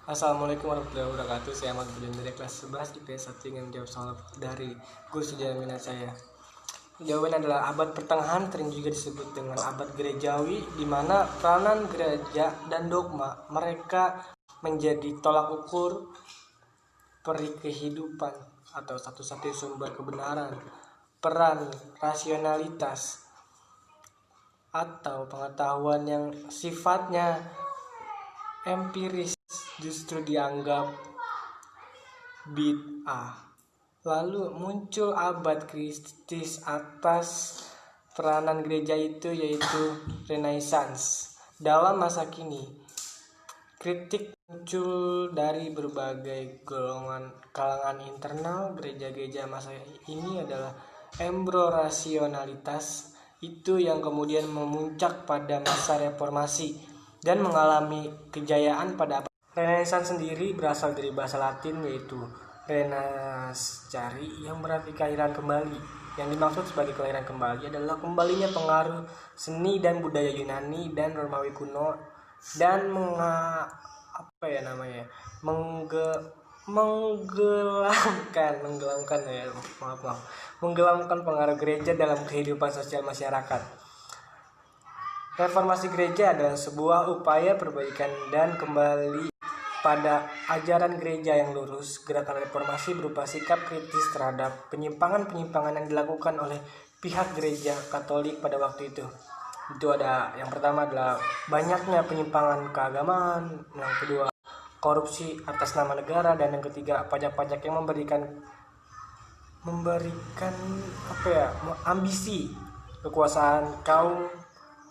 Assalamualaikum warahmatullahi wabarakatuh. Saya Ahmad Budian dari kelas 11 IPS 1 yang menjawab soal dari guru sejarah minat saya. Jawabannya adalah abad pertengahan, sering juga disebut dengan abad gerejawi, di mana peranan gereja dan dogma mereka menjadi tolak ukur peri kehidupan atau satu-satunya sumber kebenaran. Peran rasionalitas atau pengetahuan yang sifatnya empiris justru dianggap bid'ah. Lalu muncul abad kritis atas peranan gereja itu, yaitu Renaissance. Dalam masa kini, kritik muncul dari berbagai golongan kalangan internal gereja-gereja masa ini adalah embro rasionalitas itu yang kemudian memuncak pada masa reformasi dan mengalami kejayaan pada abad. Renaissance sendiri berasal dari bahasa Latin yaitu renascere yang berarti kelahiran kembali. Yang dimaksud sebagai kelahiran kembali adalah kembalinya pengaruh seni dan budaya Yunani dan Romawi kuno dan menggelamkan pengaruh gereja dalam kehidupan sosial masyarakat. Reformasi gereja adalah sebuah upaya perbaikan dan kembali pada ajaran gereja yang lurus. Gerakan reformasi berupa sikap kritis terhadap penyimpangan-penyimpangan yang dilakukan oleh pihak gereja Katolik pada waktu itu. Itu ada yang pertama adalah banyaknya penyimpangan keagamaan, yang kedua korupsi atas nama negara, dan yang ketiga pajak-pajak yang memberikan ambisi kekuasaan kaum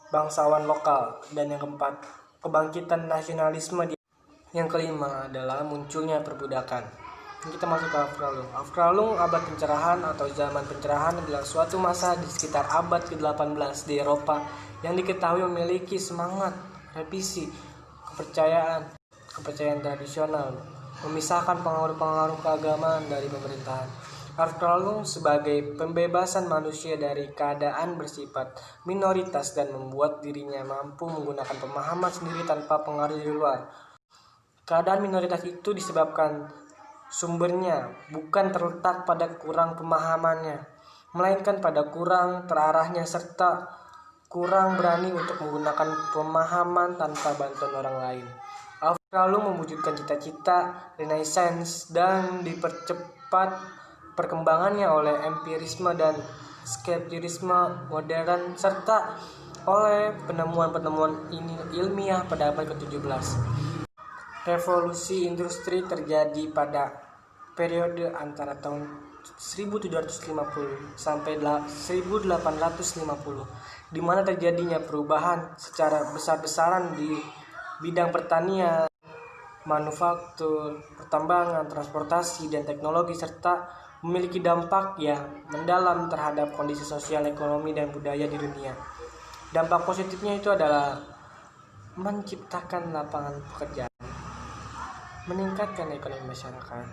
bangsawan lokal, dan yang keempat kebangkitan nasionalisme. Yang kelima adalah munculnya perbudakan. Kita masuk ke Afralung. Afralung, abad pencerahan atau zaman pencerahan, adalah suatu masa di sekitar abad ke-18 di Eropa yang diketahui memiliki semangat revisi kepercayaan tradisional, memisahkan pengaruh-pengaruh keagamaan dari pemerintahan. Afralung sebagai pembebasan manusia dari keadaan bersifat minoritas dan membuat dirinya mampu menggunakan pemahaman sendiri tanpa pengaruh dari luar. Keadaan minoritas itu disebabkan sumbernya bukan terletak pada kurang pemahamannya, melainkan pada kurang terarahnya serta kurang berani untuk menggunakan pemahaman tanpa bantuan orang lain. Afralung mewujudkan cita-cita Renaissance dan dipercepat perkembangannya oleh empirisme dan skeptisisme modern serta oleh penemuan-penemuan ilmiah pada abad ke-17. Revolusi industri terjadi pada periode antara tahun 1750 sampai 1850, di mana terjadinya perubahan secara besar-besaran di bidang pertanian, manufaktur, pertambangan, transportasi, dan teknologi, serta memiliki dampak yang mendalam terhadap kondisi sosial, ekonomi, dan budaya di dunia. Dampak positifnya itu adalah menciptakan lapangan pekerjaan, meningkatkan ekonomi masyarakat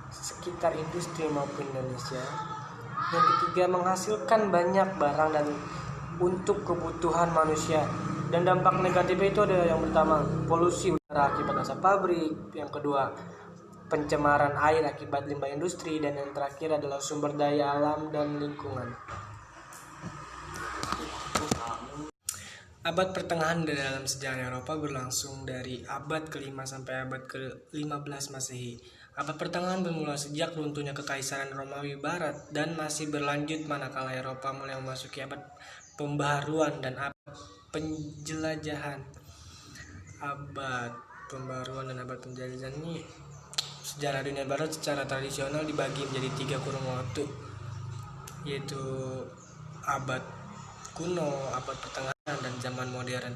sekitar industri maupun Indonesia. Yang ketiga, menghasilkan banyak barang dan untuk kebutuhan manusia. Dan dampak negatifnya itu adalah yang pertama, polusi udara akibat asap pabrik, yang kedua pencemaran air akibat limbah industri, dan yang terakhir adalah sumber daya alam dan lingkungan. Abad pertengahan dalam sejarah Eropa berlangsung dari abad ke-5 sampai abad ke-15 Masehi. Abad pertengahan bermula sejak runtuhnya Kekaisaran Romawi Barat dan masih berlanjut manakala Eropa mulai memasuki abad pembaharuan dan abad penjelajahan. Abad pembaharuan dan abad penjelajahan ini sejarah dunia barat secara tradisional dibagi menjadi 3 kurun waktu, yaitu abad kuno, abad pertengahan, dan zaman modern.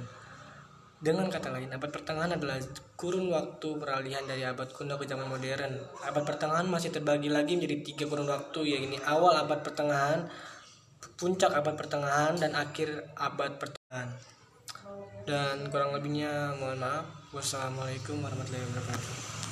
Dengan kata lain, abad pertengahan adalah kurun waktu peralihan dari abad kuno ke zaman modern. Abad pertengahan masih terbagi lagi menjadi 3 kurun waktu, yaitu awal abad pertengahan, puncak abad pertengahan, dan akhir abad pertengahan. Dan kurang lebihnya mohon maaf. Wassalamualaikum warahmatullahi wabarakatuh.